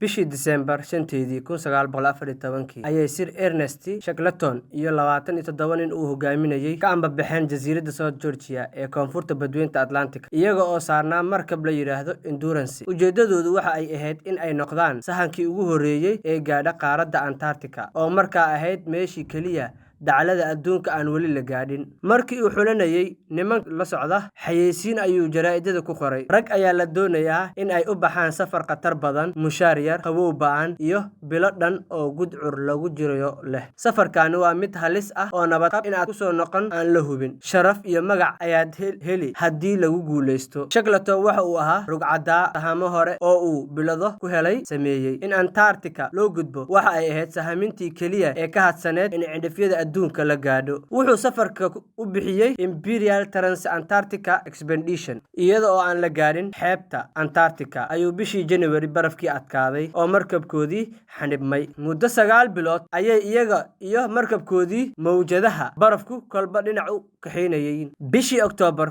bishii December 5, 1914 ayay Sir Ernest Shackleton iyo 27 nin uu hogaaminayay ka ambabaxeen jasiiradda South Georgia ee koonfurta badweynta Atlantic iyaga oo saarnaa markab la yiraahdo Endurance. Ujeedadoodu waxa ay ahayd in ay noqdaan sahankii ugu horeeyay ee gaadha qaaradda Antarctica oo markaa ahayd meeshii kaliya dacalada adduunka aan weli la gaadhin. Markii uu xulanayay niman la socda xayeysiin ayuu jaraa'idada ku qoray. Rag ayaa la doonayaa in ay u baxaan safar khatar badan, mushaar yar, qabow ba'an iyo bilo dhan oo gudcur lagu jiro leh. Safarkaani waa mid halis ah oo nabad qab inaad ku soo noqon aan la hubin. Sharaf iyo magac ayaad heli haddii lagu guuleysto. Shackleton waxa uu ahaa rugcadaa sahamo hore oo uu bilado ku helay sameeyay. In Antarctica loo gudbo waxa ay ahayd sahamintii kaliya ee ka hadsaneed in cidhifyada adduunka la gaadho. Wuxuu safarka u bixiyay Imperial Trans-Antarctica Expedition iyada oo aan la gaadhin xeebta Antarctica ayuu bishii January barafkii adkaaday oo markabkoodii xanibmay. Muddo 9 bilood ayay iyaga iyo markabkoodii mawjadaha barafku kolba dhinac u kaxeynayeen. Bishii October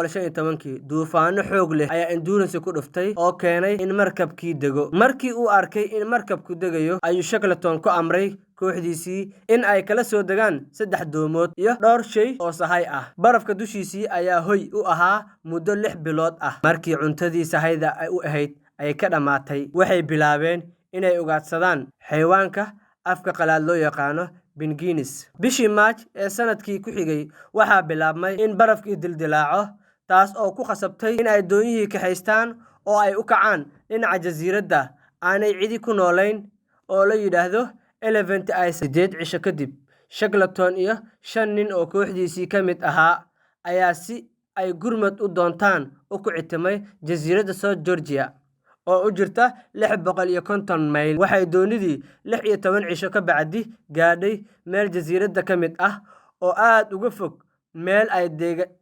1915 duufaano xoog leh ayaa Endurance ku dhuftay oo keenay in markabkii dego. Markii uu arkay in markabku degayo ayuu Shackleton ku amray kooxdiisii in ay kala soo degaan 3 doomood iyo dhowr shay oo sahay ah. Barafka dushiisii ayaa hoy u ahaa muddo 6 bilood ah. Markii cuntadii sahayda ay u ahayd ay ka dhamaatay, waxay bilaabeen inay ugaadsadaan xayawaanka afka qalaad loo yaqaano penguins. Bishii March ee sanadkii ku xigay waxaa bilaabmay in barafkii dildilaaco, taas oo ku khasabtay in ay dooniyihii kaxaystaan oo ay u kacaan dhinaca jasiiradda aanay cidi ku noolayn oo la yiraahdo Elephant Island. 8 cisho kadib, Shackleton iyo 5 nin oo kooxdiisii ka mid ahaa ayaa si ay gurmad u doontaan u kicitimay jasiiradda South Georgia oo u jirta 650 mayl. Waxay doonidii 16 cisho ka bacdi gaadhay meel jasiiradda ka mid ah oo aad uga fog meel ay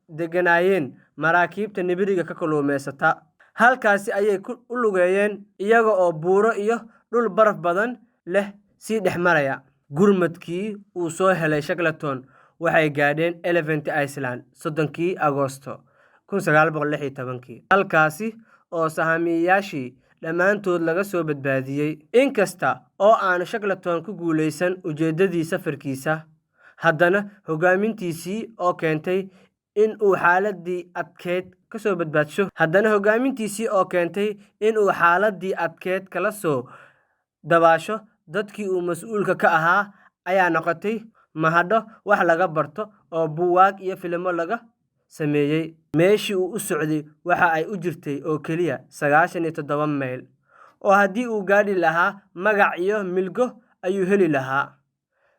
deganaayeen maraakiibta Nibiriga ka kalluumaysata. Halkaasi ayay u lugeeyeen iyaga oo buuro iyo dhul baraf badan leh si dhex maraya. Gurmadkii uu soo helay Shackleton waxay gaadheen Elephant Island 30 Agoosto 1916, halkaasi oo sahamiyayaashii dhammaantood laga soo badbaadiyay. Inkasta oo aan Shackleton ku guuleysan ujeedadii safarkiisa, haddana hogaamintiisii oo keentay in uu xaaladii adkeed kala soo dabaasho dadkii uu mas'uulka ka ahaa ayaa noqotay mahadho wax laga barto oo buugaag iyo filimo laga sameeyay. Meeshii uu u socday waxa ay u jirtay oo kaliya 97 mayl, oo haddii uu gaadhi lahaa magac iyo milgo ayuu heli lahaa.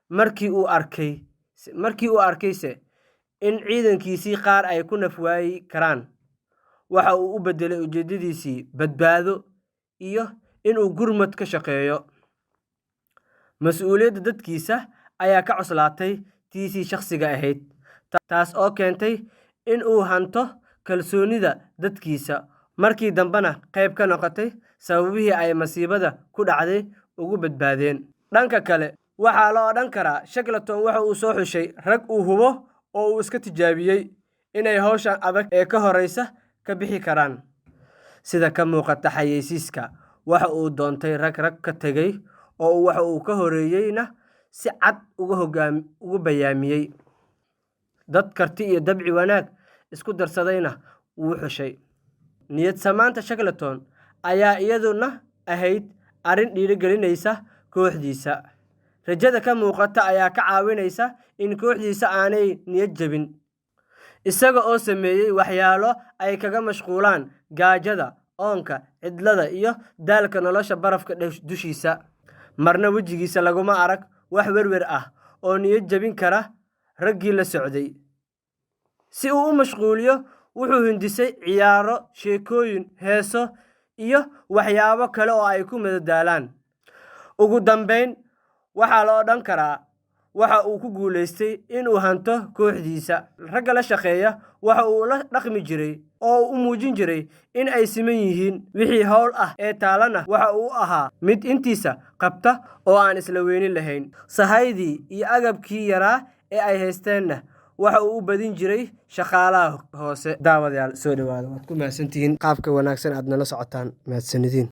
Markii uu arkayse in ciidankiisii qaar ay ku nafwaayi karaan, waxa uu u bedelay ujeedadiisii badbaado iyo in uu gurmad ka shaqeeyo. Mas'uuliyadda dadkiisa ayaa ka cuslaatay tiisii shakhsiga ahayd, taas oo keentay in uu hanto kalsoonida dadkiisa, markii dambena qayb ka noqotay sababihii ay masiibada ku dhacday ugu badbaadeen. Dhanka kale, waxaa la odhan karaa Shackleton waxa uu soo xushay rag uu hubo oo uu iska tijaabiyay inay hawshan adag ee ka horeysa ka bixi karaan. Sida ka muuqata xayeysiiska, waxa uu doontay rag ka tagay oo waxa uu ka horeeyayna si cad ugu bayaamiyay. Dad karti iyo dabci wanaag isku darsadayna wuu xushay. Niyad samaanta Shackleton ayaa iyaduna ahayd arrin dhiirigelinaysa kooxdiisa. Rajada ka muuqata ayaa ka caawinaysa in kooxdiisa aanay niyad jabin, isaga oo sameeyay waxyaalo ay kaga mashquulaan gaajada, oonka, cidlada iyo daalka nolosha barafka dushiisa. Marna wejigiisa laguma arag wax werwer ah oo niyad jabin kara raggii la socday. Si uu u mashquuliyo, wuxuu hindisay ciyaaro, sheekooyin, heeso iyo waxyaabo kale oo ay ku madadaalaan. Ugu dambeyn, waxaa la odhan karaa waxa uu ku guuleystay in uu hanto kooxdiisa. Ragga la shaqeeya waxa uu la dhaqmi jiray oo u muujin jiray in ay siman yihiin. Wixii hawl ah ee taalana waxa uu ahaa mid intiisa qabta oo aan isla weynin lahayn. Sahaydii iyo agabkii yaraa ee ay haysteenna waxa uu u badin jiray shaqaalaha hoose. Daawadayaal soo dhawaada, waad ku mahadsantihiin qaabka wanaagsan aad nala socotaan. Mahadsanidin.